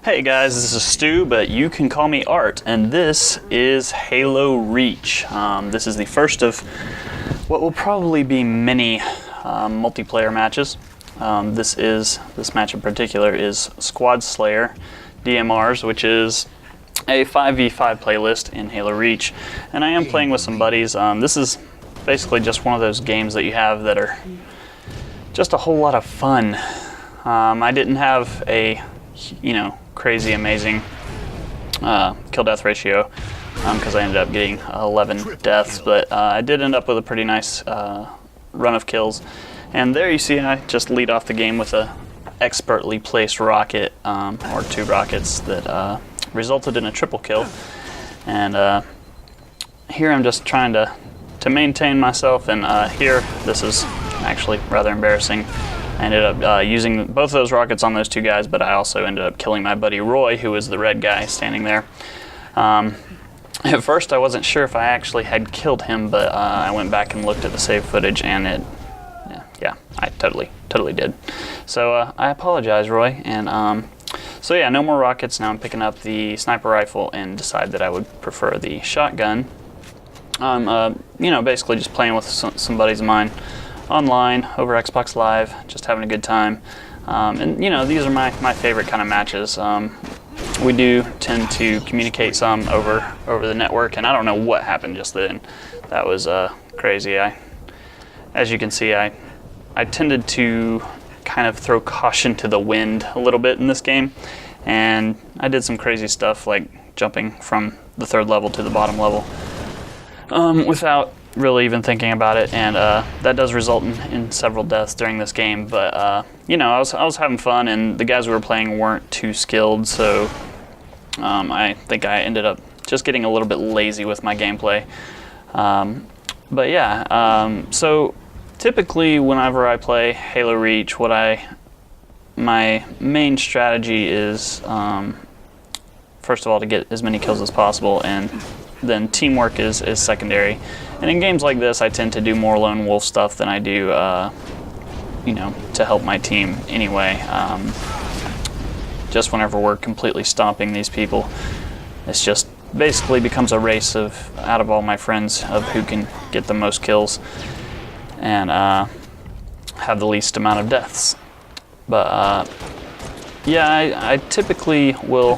Hey guys, this is Stu, but you can call me Art, and this is Halo Reach. This is the first of what will probably be many multiplayer matches. This match in particular is Squad Slayer DMRs, which is a 5v5 playlist in Halo Reach, and I am playing with some buddies. This is basically just one of those games that you have that are just a whole lot of fun. I didn't have a, crazy amazing kill death ratio because I ended up getting 11 deaths, but I did end up with a pretty nice run of kills. And there you see I just lead off the game with a expertly placed rocket, or two rockets that resulted in a triple kill. And here I'm just trying to maintain myself, and here this is actually rather embarrassing. I ended up using both of those rockets on those two guys, but I also ended up killing my buddy Roy, who was the red guy standing there. At first I wasn't sure if I actually had killed him, but I went back and looked at the save footage, and yeah, I totally did. So I apologize, Roy. And so yeah, no more rockets. Now I'm picking up the sniper rifle and decide that I would prefer the shotgun. Basically just playing with some buddies of mine online over Xbox Live, just having a good time. And these are my favorite kind of matches. We do tend to communicate some over the network, and I don't know what happened just then. That was crazy. As you can see, I tended to kind of throw caution to the wind a little bit in this game, and I did some crazy stuff like jumping from the 3rd level to the bottom level without really even thinking about it, and that does result in several deaths during this game. But I was having fun, and the guys we were playing weren't too skilled, so I think I ended up just getting a little bit lazy with my gameplay. But yeah, so typically whenever I play Halo Reach, my main strategy is first of all to get as many kills as possible, and then teamwork is secondary. And in games like this, I tend to do more lone wolf stuff than I do, to help my team anyway. Just whenever we're completely stomping these people, it's just basically becomes a race out of all my friends of who can get the most kills and have the least amount of deaths. But yeah, I typically will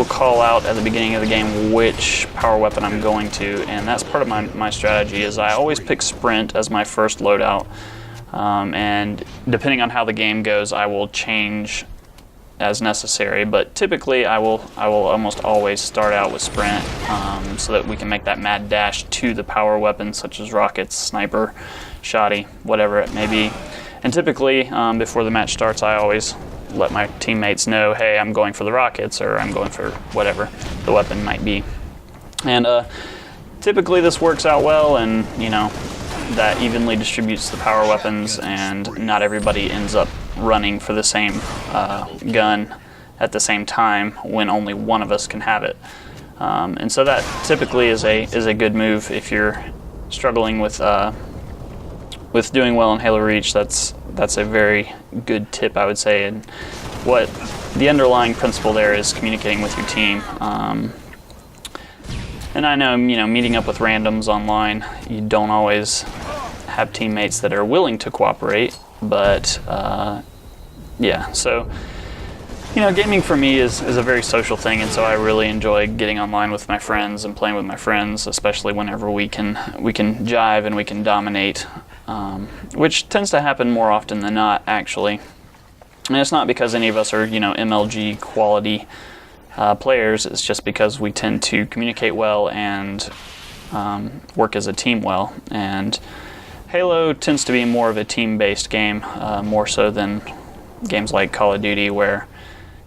call out at the beginning of the game which power weapon I'm going to, and that's part of my strategy. Is I always pick sprint as my first loadout, and depending on how the game goes, I will change as necessary. But typically, I will almost always start out with sprint, so that we can make that mad dash to the power weapons such as rockets, sniper, shoddy, whatever it may be. And typically, before the match starts, I always let my teammates know, hey, I'm going for the rockets, or I'm going for whatever the weapon might be. And typically this works out well, and that evenly distributes the power weapons, and not everybody ends up running for the same gun at the same time when only one of us can have it. And so that typically is a good move if you're struggling with doing well in Halo Reach. That's a very good tip, I would say. And what the underlying principle there is communicating with your team. And I know, meeting up with randoms online, you don't always have teammates that are willing to cooperate, but yeah, so gaming for me is a very social thing, and so I really enjoy getting online with my friends and playing with my friends, especially whenever we can jive and we can dominate. Which tends to happen more often than not, actually. And it's not because any of us are, MLG quality players. It's just because we tend to communicate well and work as a team well. And Halo tends to be more of a team-based game, more so than games like Call of Duty, where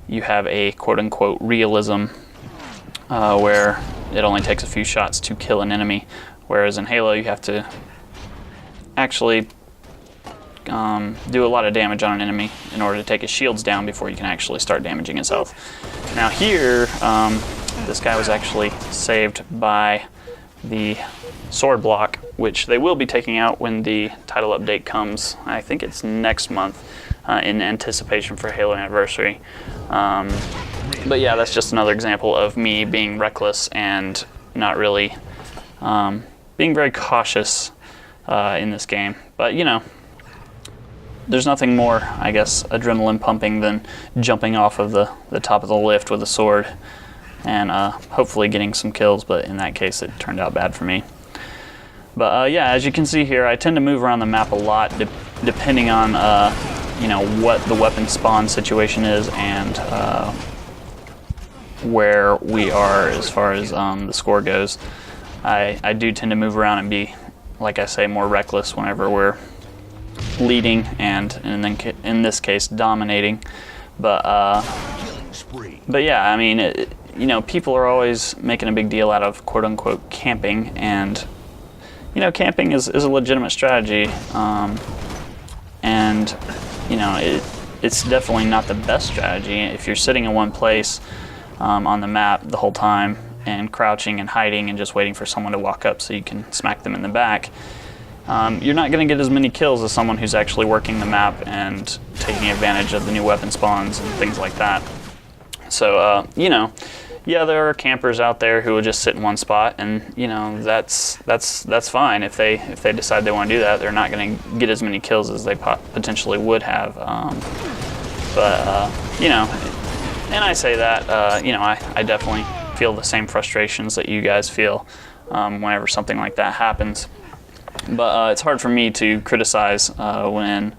you have a quote-unquote realism, where it only takes a few shots to kill an enemy. Whereas in Halo, you have to actually do a lot of damage on an enemy in order to take his shields down before you can actually start damaging himself. Now here, this guy was actually saved by the sword block, which they will be taking out when the title update comes. I think it's next month, in anticipation for Halo Anniversary. But yeah, that's just another example of me being reckless and not really being very cautious in this game. But you know, there's nothing more, I guess, adrenaline pumping than jumping off of the top of the lift with a sword and hopefully getting some kills, but in that case it turned out bad for me. But yeah, as you can see here, I tend to move around the map a lot depending on you know, what the weapon spawn situation is and where we are as far as the score goes. I do tend to move around and be, like I say, more reckless whenever we're leading and then in this case dominating. But yeah, I mean, you know, people are always making a big deal out of quote-unquote camping, and you know, camping is a legitimate strategy, and you know, it's definitely not the best strategy. If you're sitting in one place on the map the whole time and crouching and hiding and just waiting for someone to walk up so you can smack them in the back, you're not going to get as many kills as someone who's actually working the map and taking advantage of the new weapon spawns and things like that. So you know, yeah, there are campers out there who will just sit in one spot, and you know, that's fine. If they decide they want to do that, they're not going to get as many kills as they potentially would have. But you know, and I say that, you know, I definitely feel the same frustrations that you guys feel whenever something like that happens. But it's hard for me to criticize when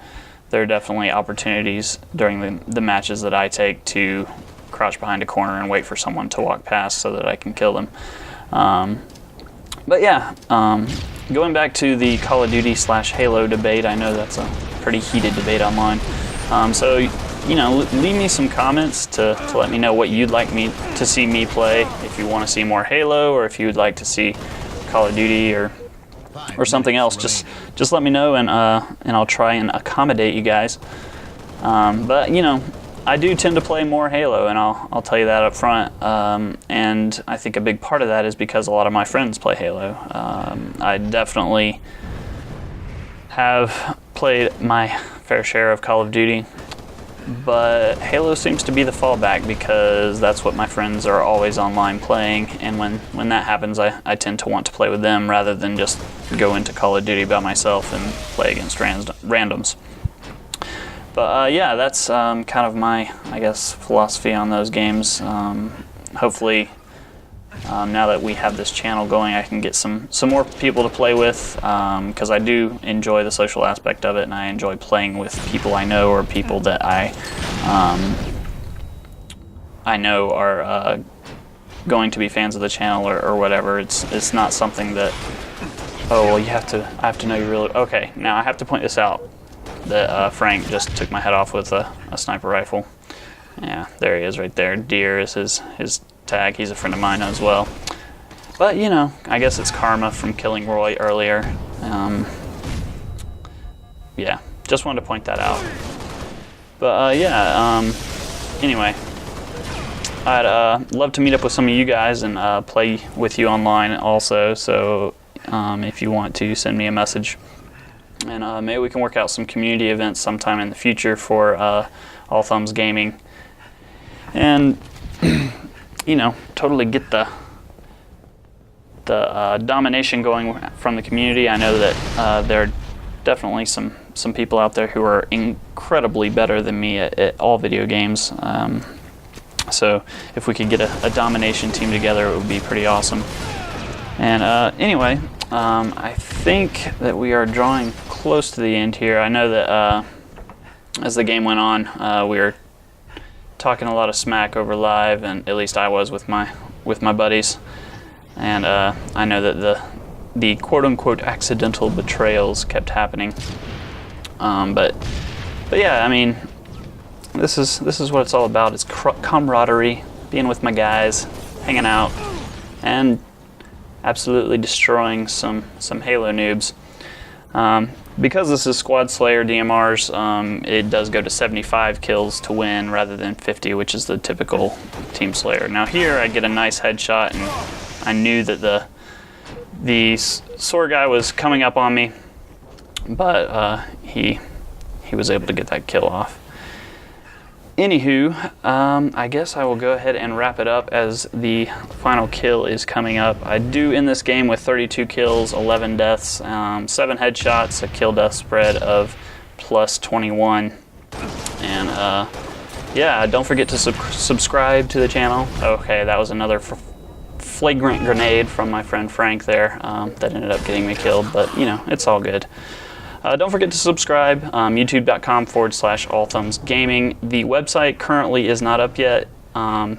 there are definitely opportunities during the matches that I take to crouch behind a corner and wait for someone to walk past so that I can kill them. But yeah, going back to the Call of Duty / Halo debate, I know that's a pretty heated debate online. So, you know, leave me some comments to let me know what you'd like me to see me play. If you want to see more Halo, or if you would like to see Call of Duty or something else, just let me know, and I'll try and accommodate you guys. But you know, I do tend to play more Halo, and I'll tell you that up front. And I think a big part of that is because a lot of my friends play Halo. I definitely have played my fair share of Call of Duty, but Halo seems to be the fallback because that's what my friends are always online playing, and when that happens, I tend to want to play with them rather than just go into Call of Duty by myself and play against randoms. But yeah, that's kind of my, I guess, philosophy on those games. Hopefully, now that we have this channel going, I can get some more people to play with, because I do enjoy the social aspect of it, and I enjoy playing with people I know or people that I know are going to be fans of the channel or whatever. It's not something that, oh well, I have to know you really. Okay, now I have to point this out, that Frank just took my head off with a sniper rifle. Yeah, there he is right there. Deer is his tag. He's a friend of mine as well. But you know, I guess it's karma from killing Roy earlier. Yeah, just wanted to point that out. But yeah, anyway, I'd love to meet up with some of you guys and play with you online also. So if you want to, send me a message, and maybe we can work out some community events sometime in the future for All Thumbs Gaming, and you know, totally get the domination going from the community. I know that there are definitely some people out there who are incredibly better than me at all video games. So if we could get a domination team together, it would be pretty awesome. And anyway, I think that we are drawing close to the end here. I know that as the game went on, we were talking a lot of smack over live, and at least I was with my buddies. And I know that the quote-unquote accidental betrayals kept happening. But yeah, I mean, this is what it's all about. It's camaraderie, being with my guys, hanging out, and absolutely destroying some Halo noobs. Because this is Squad Slayer DMRs, it does go to 75 kills to win rather than 50, which is the typical Team Slayer. Now here I get a nice headshot, and I knew that the sword guy was coming up on me, but he was able to get that kill off. Anywho, I guess I will go ahead and wrap it up as the final kill is coming up. I do end this game with 32 kills, 11 deaths, 7 headshots, a kill death spread of plus 21. And yeah, don't forget to subscribe to the channel. Okay, that was another flagrant grenade from my friend Frank there that ended up getting me killed, but you know, it's all good. Don't forget to subscribe, youtube.com/allthumbsgaming. The website currently is not up yet,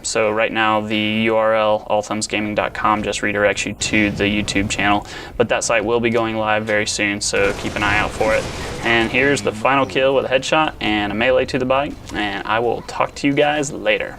so right now the URL allthumbsgaming.com just redirects you to the YouTube channel, but that site will be going live very soon, so keep an eye out for it. And here's the final kill with a headshot and a melee to the bike, and I will talk to you guys later.